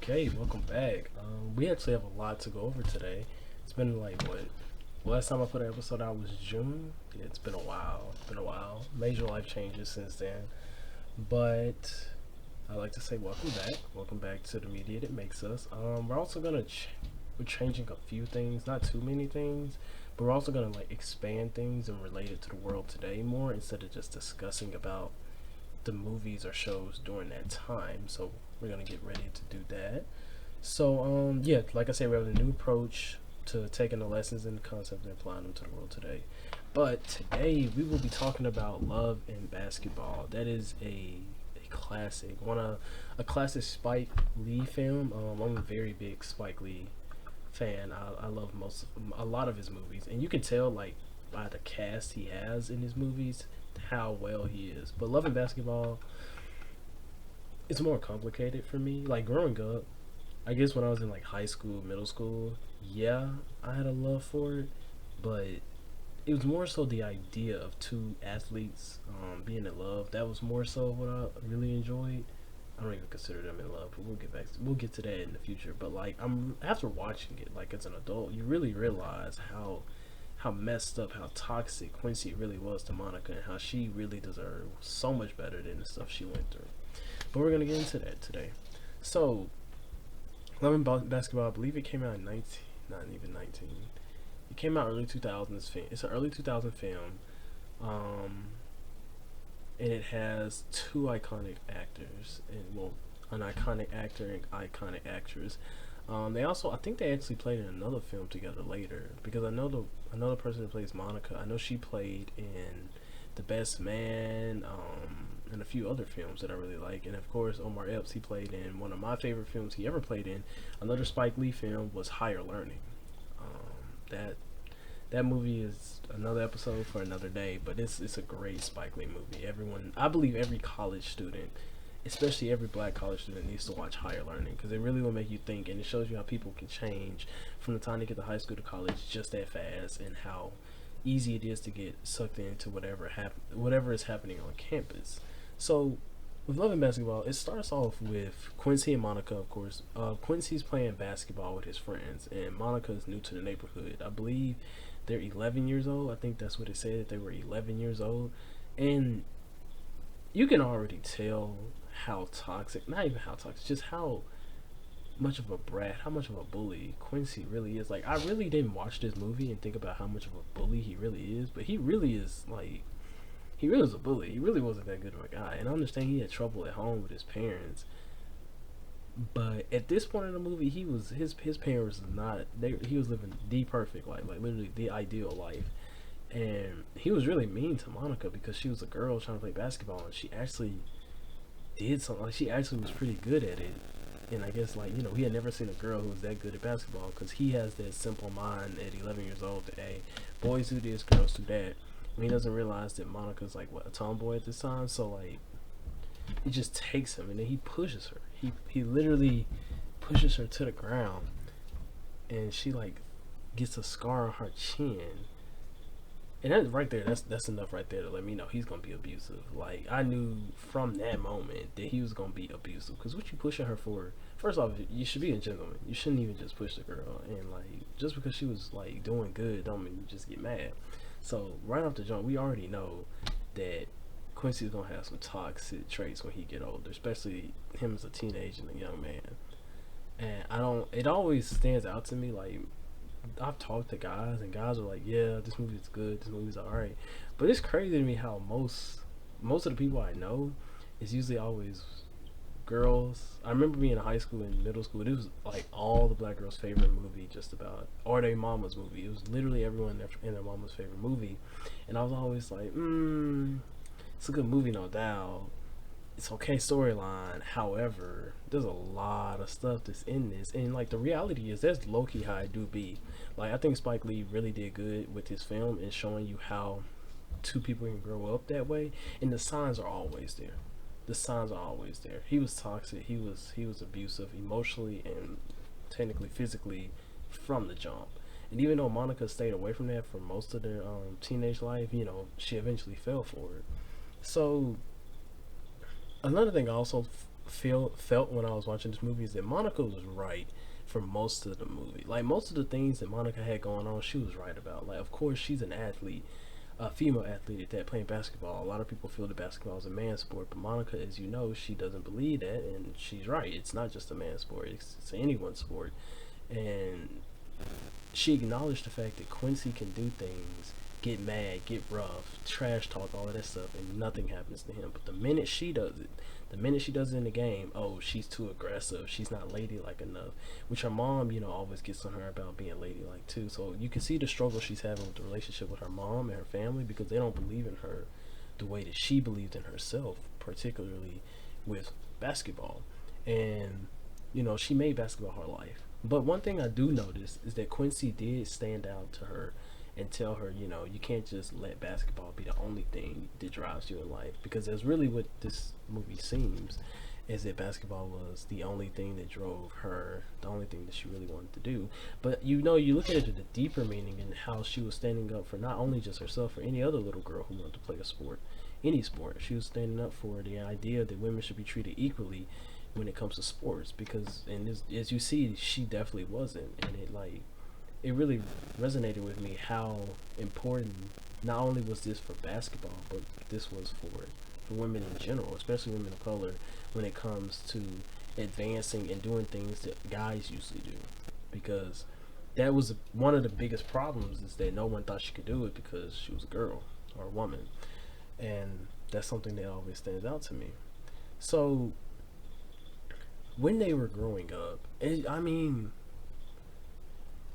Okay, welcome back. We actually have a lot to go over today. It's been like what? Last time I put an episode out was June. Yeah, it's been a while. It's been a while. Major life changes since then. But I like to say welcome back. Welcome back to the media that makes us. We're also we're changing a few things, not too many things, but we're also gonna like expand things and relate it to the world today more instead of just discussing about the movies or shows during that time. So we're gonna get ready to do that. So yeah, like I said, we have a new approach to taking the lessons and the concepts and applying them to the world today. But today we will be talking about love and basketball. That is a classic, one of a classic Spike Lee film. I'm a very big Spike Lee fan. I love a lot of his movies, and you can tell like by the cast he has in his movies how well he is. But Love and Basketball, it's more complicated for me. Like growing up, I guess when I was in like high school, middle school, yeah, I had a love for it, but it was more so the idea of two athletes being in love. That was more so what I really enjoyed. I don't even consider them in love, but we'll get to that in the future. But like I'm after watching it, like as an adult, you really realize how messed up, how toxic Quincy really was to Monica, and how she really deserved so much better than the stuff she went through. But we're gonna get into that today. So, Love and Basketball, I believe it came out in 19, not even 19. It came out early 2000s film. It's an early 2000 film, um, and it has two iconic actors, and well, an iconic actor and iconic actress. They also, I think they actually played in another film together later because I know the another person who plays Monica. I know she played in The Best Man, and a few other films that I really like. And of course, Omar Epps, he played in one of my favorite films he ever played in. Another Spike Lee film was Higher Learning. That movie is another episode for another day, but it's a great Spike Lee movie. Everyone, I believe, every college student, especially every black college student, needs to watch Higher Learning because it really will make you think, and it shows you how people can change from the time they get to high school to college just that fast, and how easy it is to get sucked into whatever is happening on campus. So with Love and Basketball, it starts off with Quincy and Monica, of course. Quincy's playing basketball with his friends, and Monica is new to the neighborhood. I believe they're 11 years old. I think that's what it said, that they were 11 years old. And you can already tell how toxic, not even how toxic, just how much of a brat, how much of a bully Quincy really is. Like, I really didn't watch this movie and think about how much of a bully he really is, but he really is, like, he really was a bully. He really wasn't that good of a guy. And I understand he had trouble at home with his parents, but at this point in the movie, his parents was not. He was living the perfect life, like literally the ideal life, and he was really mean to Monica because she was a girl trying to play basketball, and she actually did something. Like she actually was pretty good at it. And I guess like he had never seen a girl who was that good at basketball because he has that simple mind at 11 years old that hey, boys do this, girls do that. And he doesn't realize that Monica's like what a tomboy at this time, so like it just takes him and then he pushes her. He literally pushes her to the ground, and she like gets a scar on her chin. And that right there, that's enough right there to let me know he's gonna be abusive. Like I knew from that moment that he was gonna be abusive. Cause what you pushing her for? First off, you should be a gentleman. You shouldn't even just push the girl. And like just because she was like doing good, don't mean you just get mad. So right off the jump, we already know that Quincy's gonna have some toxic traits when he get older, especially him as a teenager and a young man. And I don't. It always stands out to me like I've talked to guys, and guys are like, "Yeah, this movie's good. This movie's alright." But it's crazy to me how most of the people I know is usually always girls. I remember being in high school and middle school. It was like all the black girls' favorite movie, just about, or their mama's movie. It was literally everyone in their mama's favorite movie, and I was always like, it's a good movie, no doubt. It's okay storyline. However, there's a lot of stuff that's in this, and like the reality is, that's low key how I do be. Like I think Spike Lee really did good with this film and showing you how two people can grow up that way, and the signs are always there. The signs are always there. He was toxic. He was abusive emotionally and technically physically from the jump. And even though Monica stayed away from that for most of their teenage life, she eventually fell for it. So another thing I also felt when I was watching this movie is that Monica was right for most of the movie. Like most of the things that Monica had going on, she was right about. Like of course she's an athlete, a female athlete at that, playing basketball. A lot of people feel that basketball is a man's sport, but Monica, as you know, she doesn't believe that, and she's right. It's not just a man's sport; it's anyone's sport. And she acknowledged the fact that Quincy can do things, get mad, get rough, trash talk, all of that stuff, and nothing happens to him. But the minute she does it in the game, oh, she's too aggressive. She's not ladylike enough. Which her mom, always gets on her about being ladylike too. So you can see the struggle she's having with the relationship with her mom and her family because they don't believe in her the way that she believed in herself, particularly with basketball. And she made basketball her life. But one thing I do notice is that Quincy did stand out to her and tell her, you can't just let basketball be the only thing that drives you in life. Because that's really what this movie seems, is that basketball was the only thing that drove her, the only thing that she really wanted to do. But you look at it at the deeper meaning and how she was standing up for not only just herself, for any other little girl who wanted to play a sport, any sport. She was standing up for the idea that women should be treated equally when it comes to sports, because as you see, she definitely wasn't. And it really resonated with me how important not only was this for basketball, but this was for women in general, especially women of color, when it comes to advancing and doing things that guys usually do. Because that was one of the biggest problems, is that no one thought she could do it because she was a girl or a woman. And that's something that always stands out to me. So when they were growing up,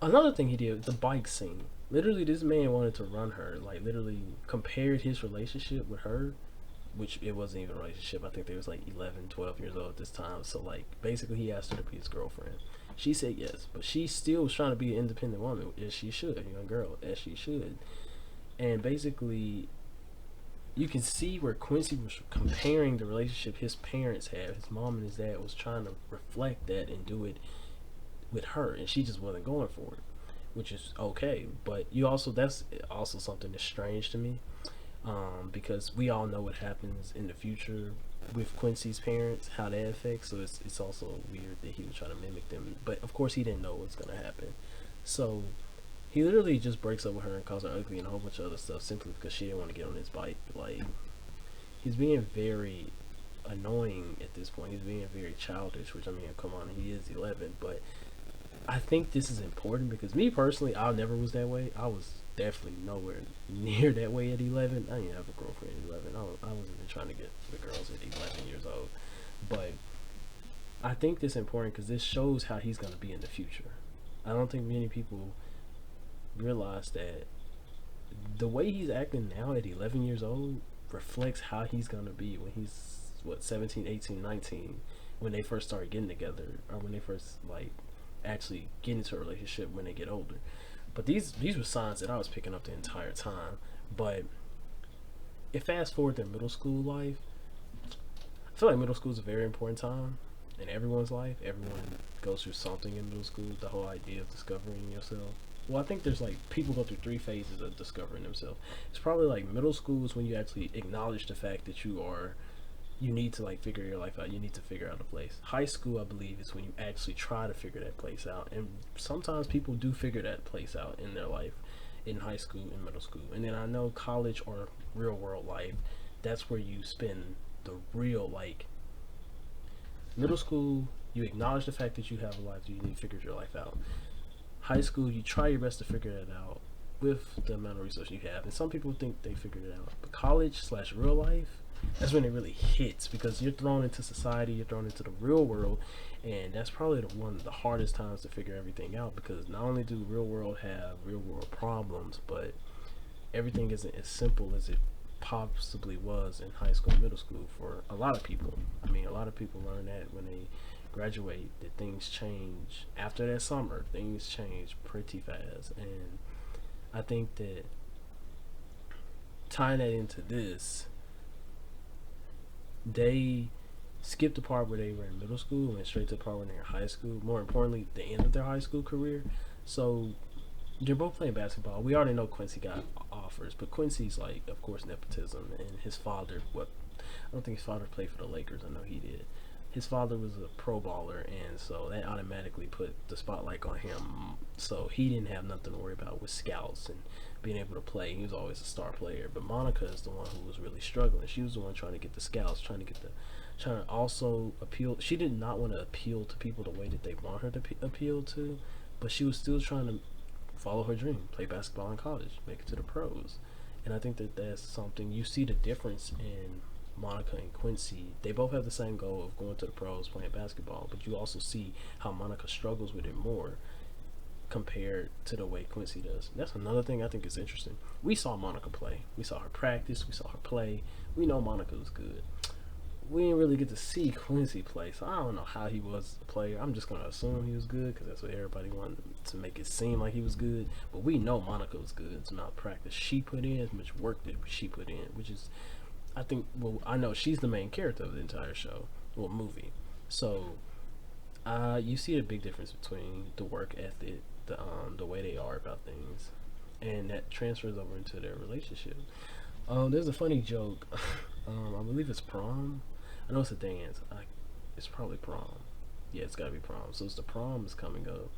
another thing he did, the bike scene. Literally, this man wanted to run her. Like, literally compared his relationship with her, which it wasn't even a relationship. I think they was like 11, 12 years old at this time. So, like, basically he asked her to be his girlfriend. She said yes, but she still was trying to be an independent woman, as she should, a young girl, as she should. And basically, you can see where Quincy was comparing the relationship his parents had, his mom and his dad, was trying to reflect that and do it with her, and she just wasn't going for it, which is okay. But that's also something that's strange to me, because we all know what happens in the future with Quincy's parents, how that affects. So it's also weird that he was trying to mimic them, but of course he didn't know what's gonna happen. So he literally just breaks up with her and calls her ugly and a whole bunch of other stuff simply because she didn't want to get on his bike. Like, he's being very annoying at this point. He's being very childish, which, come on, he is 11, but I think this is important because me personally, I never was that way. I was definitely nowhere near that way at 11. I didn't have a girlfriend at 11. I wasn't even trying to get the girls at 11 years old. But I think this is important because this shows how he's going to be in the future. I don't think many people realize that the way he's acting now at 11 years old reflects how he's going to be when he's, 17, 18, 19, when they first start getting together, or when they first, actually get into a relationship when they get older. But these were signs that I was picking up the entire time. But if fast forward their middle school life, I feel like middle school is a very important time in everyone's life. Everyone goes through something in middle school. The whole idea of discovering yourself. Well, I think there's people go through 3 phases of discovering themselves. It's probably middle school is when you actually acknowledge the fact that you need to figure your life out. You need to figure out a place. High school, I believe, is when you actually try to figure that place out. And sometimes people do figure that place out in their life, in high school and middle school. And then I know college or real world life, that's where you spend the real, middle school, you acknowledge the fact that you have a life, you need to figure your life out. High school, you try your best to figure it out with the amount of resources you have. And some people think they figured it out. But college/real life, that's when it really hits, because you're thrown into society, you're thrown into the real world, and that's probably one of the hardest times to figure everything out, because not only do real world have real world problems, but everything isn't as simple as it possibly was in high school and middle school for a lot of people. A lot of people learn that when they graduate, that things change after that summer. Things change pretty fast, and I think that tying that into this, they skipped the part where they were in middle school and went straight to the part when they were in high school. More importantly, the end of their high school career. So they're both playing basketball. We already know Quincy got offers, but Quincy's of course, nepotism, and his father. I don't think his father played for the Lakers. I know he did, his father was a pro baller, and so that automatically put the spotlight on him. So he didn't have nothing to worry about with scouts and being able to play. He was always a star player. But Monica is the one who was really struggling. She was the one trying to get the scouts, trying to also appeal. She did not want to appeal to people the way that they want her to appeal to, but she was still trying to follow her dream, play basketball in college, make it to the pros. And I think that that's something you see the difference in Monica and Quincy. They both have the same goal of going to the pros, playing basketball, but you also see how Monica struggles with it more compared to the way Quincy does. That's another thing I think is interesting. We saw Monica play. We saw her practice. We saw her play. We know Monica was good. We didn't really get to see Quincy play, so I don't know how he was a player. I'm just gonna assume he was good because that's what everybody wanted to make it seem like he was good. But we know Monica was good. It's not practice she put in, as much work that she put in, which is, I think. Well, I know she's the main character of the entire show, well, movie. So, you see a big difference between the work ethic, the way they are about things, and that transfers over into their relationship. There's a funny joke. I believe it's prom. I know it's a dance. It's probably prom. Yeah, it's gotta be prom. So it's the prom is coming up,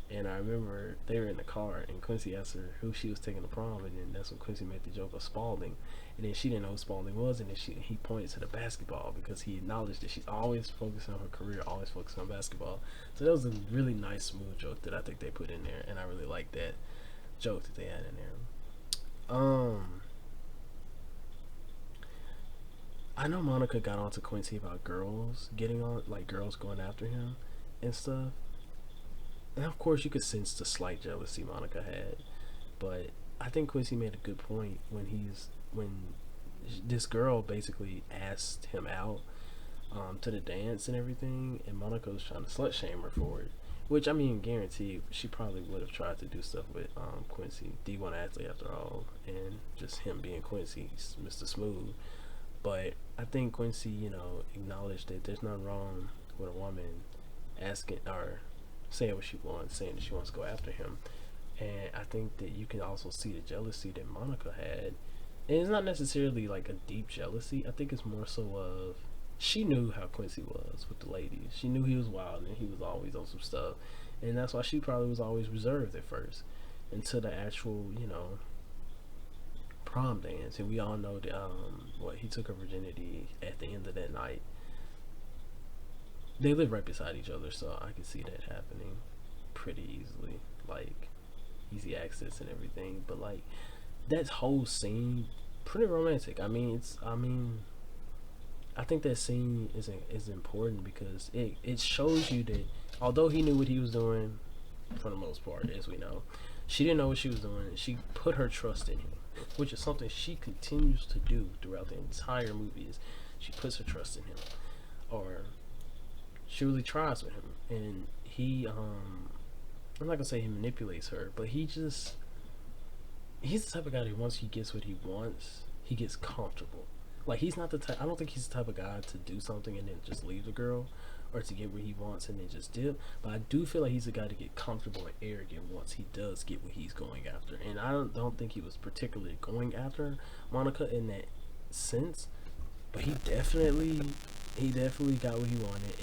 and I remember they were in the car, and Quincy asked her who she was taking to prom, and then that's when Quincy made the joke of Spalding, and then she didn't know who Spalding was, and then he pointed to the basketball because he acknowledged that she's always focusing on her career, always focusing on basketball. So that was a really nice, smooth joke that I think they put in there, and I really liked that joke that they had in there. I know Monica got on to Quincy about girls getting on, like girls going after him and stuff. And of course, you could sense the slight jealousy Monica had, but I think Quincy made a good point when this girl basically asked him out to the dance and everything, and Monica was trying to slut shame her for it. Which, I mean, guaranteed she probably would have tried to do stuff with Quincy, D1 athlete after all, and just him being Quincy, Mr. Smooth. But I think Quincy, acknowledged that there's nothing wrong with a woman asking or saying what she wants, saying that she wants to go after him. And I think that you can also see the jealousy that Monica had. And it's not necessarily like a deep jealousy. I think it's more so of she knew how Quincy was with the ladies. She knew he was wild and he was always on some stuff. And that's why she probably was always reserved at first until the actual, prom dance. And we all know that he took her virginity at the end of that night. They live right beside each other, so I can see that happening pretty easily. Like easy access and everything. But like that whole scene pretty romantic. I think that scene is important because it shows you that although he knew what he was doing for the most part, as we know, she didn't know what she was doing. She put her trust in him, which is something she continues to do throughout the entire movie. Is she puts her trust in him, or she really tries with him, and I'm not gonna say he manipulates her, but he's the type of guy that once he gets what he wants, he gets comfortable. Like he's not the type. I don't think he's the type of guy to do something and then just leave the girl, or to get what he wants and then just dip. But I do feel like he's a guy to get comfortable and arrogant once he does get what he's going after. And I don't think he was particularly going after Monica in that sense, but he definitely got what he wanted,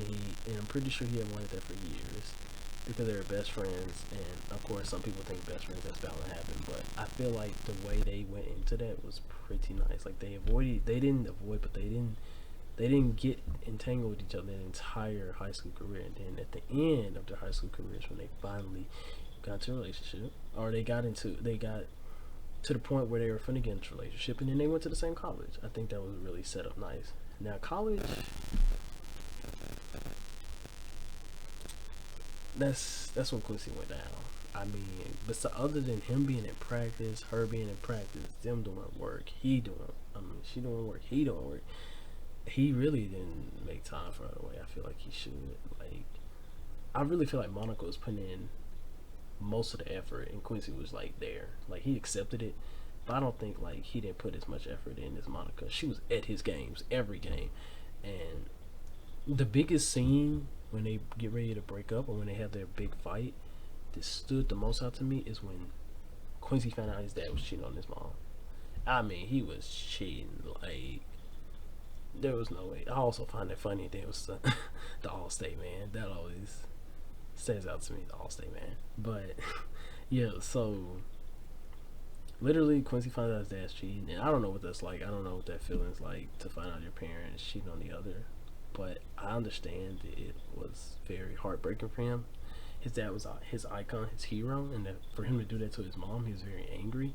and I'm pretty sure he had wanted that for years because they were best friends. And of course, some people think best friends, that's bound to happen, but I feel like the way they went into that was pretty nice. Like they didn't get entangled with each other their entire high school career, and then at the end of their high school careers, when they finally got into a relationship, or they got to the point where they were finna get into a relationship, and then they went to the same college. I think that was really set up nice. Now college, that's when Quincy went down. I mean, but other than him being in practice, her being in practice, them doing work, she doing work, he doing work. He really didn't make time for her the way I feel like he should. Like, I really feel like Monica was putting in most of the effort, and Quincy was like there. Like he accepted it, but I don't think like he didn't put as much effort in as Monica. She was at his games every game, and the biggest scene when they get ready to break up or when they have their big fight that stood the most out to me is when Quincy found out his dad was cheating on his mom. I mean, he was cheating like There was no way. I also find it funny that it was the Allstate man. That always stands out to me, the Allstate man. But yeah, so literally Quincy finds out his dad's cheating, and I don't know what that's like. I don't know what that feeling's like to find out your parents cheating on the other. But I understand that it was very heartbreaking for him. His dad was his icon, his hero, and that for him to do that to his mom, he was very angry.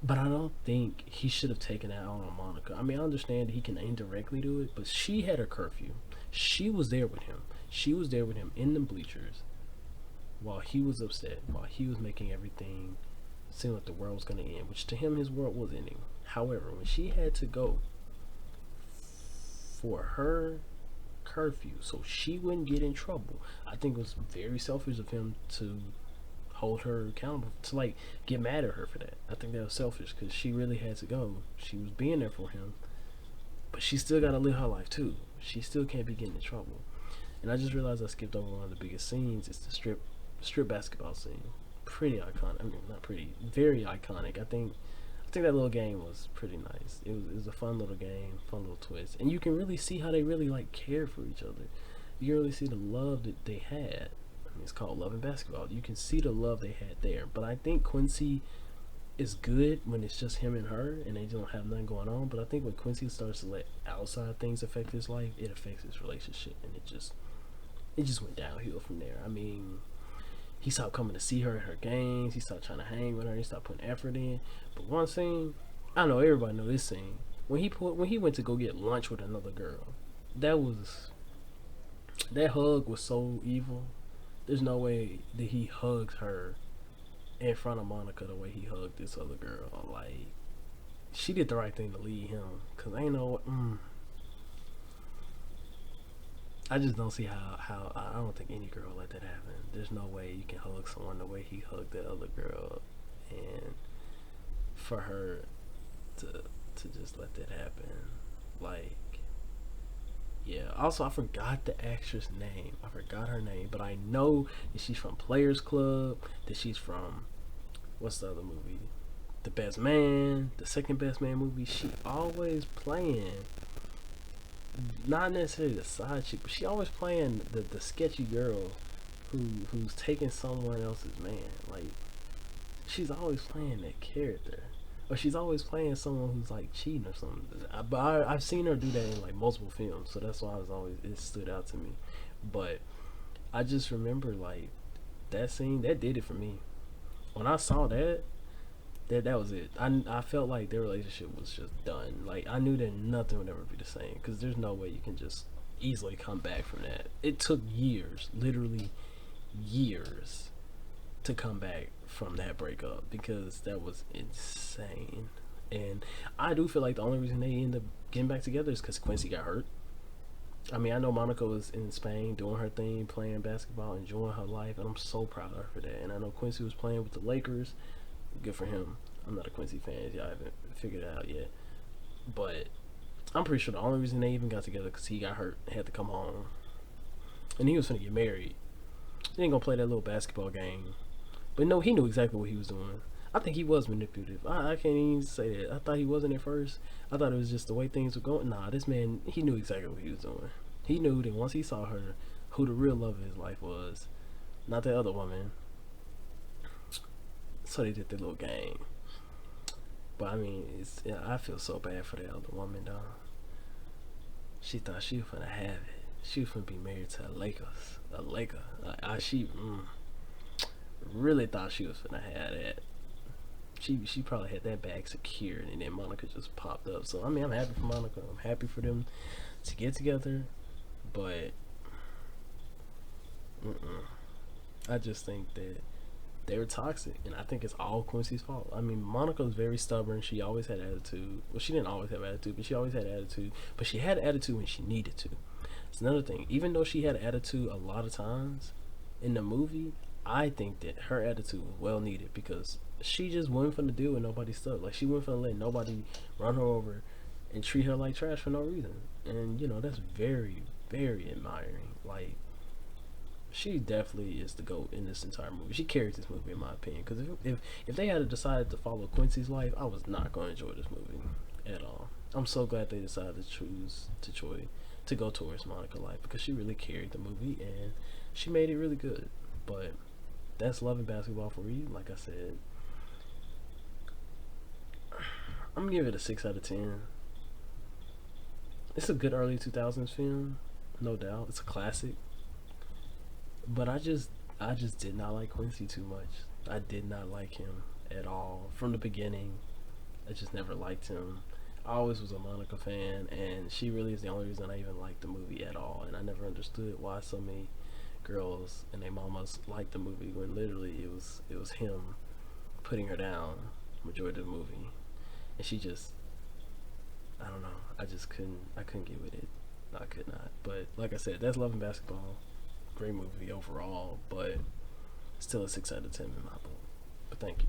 But I don't think he should have taken that out on Monica. I mean, I understand that he can indirectly do it, but she had a curfew. She was there with him. She was there with him in the bleachers while he was upset, while he was making everything seem like the world was going to end, which to him, his world was ending. However, when she had to go for her curfew so she wouldn't get in trouble, I think it was very selfish of him to hold her accountable, to like get mad at her for that. I think that was selfish because she really had to go. She was being there for him, but she still got to live her life too. She still can't be getting in trouble. And I just realized I skipped over one of the biggest scenes. It's the strip basketball scene. Pretty iconic. I mean, not pretty, very iconic. I think that little game was pretty nice. It was a fun little game, fun little twist, and you can really see how they really like care for each other. You can really see the love that they had. I mean, it's called Love and Basketball. You can see the love they had there. But I think Quincy is good when it's just him and her, and they don't have nothing going on. But I think when Quincy starts to let outside things affect his life, it affects his relationship, and it just went downhill from there. I mean, he stopped coming to see her at her games. He stopped trying to hang with her. He stopped putting effort in. But one scene, I know everybody know this scene. When he went to go get lunch with another girl, that hug was so evil. There's no way that he hugs her in front of Monica the way he hugged this other girl. Like, she did the right thing to leave him. Cause ain't no. I just don't see how I don't think any girl let that happen. There's no way you can hug someone the way he hugged that other girl, and for her to just let that happen, like, yeah. Also, I forgot the actress name. I forgot her name, but I know that she's from Players Club. That she's from, what's the other movie? The Best Man, the Second Best Man movie. She always playing, not necessarily the side chick, but she always playing the sketchy girl who's taking someone else's man. Like, she's always playing that character, or she's always playing someone who's like cheating or something. I've seen her do that in like multiple films, so that's why it stood out to me. But I just remember like that scene that did it for me. When I saw that was it. I felt like their relationship was just done. Like, I knew that nothing would ever be the same because there's no way you can just easily come back from that. It took years, literally years, to come back from that breakup because that was insane. And I do feel like the only reason they end up getting back together is because Quincy got hurt. I mean, I know Monica was in Spain doing her thing, playing basketball, enjoying her life, and I'm so proud of her for that. And I know Quincy was playing with the Lakers. Good for him. I'm not a Quincy fan, if y'all haven't figured it out yet. But I'm pretty sure the only reason they even got together because he got hurt and had to come home. And he was gonna get married. He ain't gonna play that little basketball game. But no, he knew exactly what he was doing. I think he was manipulative. I can't even say that. I thought he wasn't at first. I thought it was just the way things were going. Nah, this man, he knew exactly what he was doing. He knew that once he saw her, who the real love of his life was. Not that other woman. So they did the little game. But I mean, I feel so bad for the other woman though. She thought she was gonna have it. She was gonna be married to a Laker. She really thought she was gonna have that. She probably had that bag secured, and then Monica just popped up. So I mean, I'm happy for Monica. I'm happy for them to get together, but I just think that they were toxic, and I think it's all Quincy's fault. I mean, Monica was very stubborn. She always had attitude. Well, she didn't always have attitude, but she always had attitude. But she had attitude when she needed to. It's another thing. Even though she had attitude a lot of times in the movie, I think that her attitude was well needed because she just wasn't finna deal with nobody's stuff. Like, she wasn't finna let nobody run her over and treat her like trash for no reason. And, that's very, very admiring. Like, she definitely is the GOAT in this entire movie. She carries this movie, in my opinion. Because if they had decided to follow Quincy's life, I was not going to enjoy this movie at all. I'm so glad they decided to choose to to go towards Monica Life because she really carried the movie and she made it really good. But that's Love and Basketball for you. Like I said, I'm gonna give it a 6 out of 10. It's a good early 2000s film, no doubt. It's a classic. But I just did not like Quincy too much. I did not like him at all from the beginning. I just never liked him. I always was a Monica fan, and she really is the only reason I even liked the movie at all. And I never understood why so many girls and their mamas liked the movie when literally it was him putting her down majority of the movie, and she just I don't know. I couldn't get with it. I could not. But like I said, that's Love and Basketball. Great movie overall, but still a 6 out of 10 in my book. But thank you.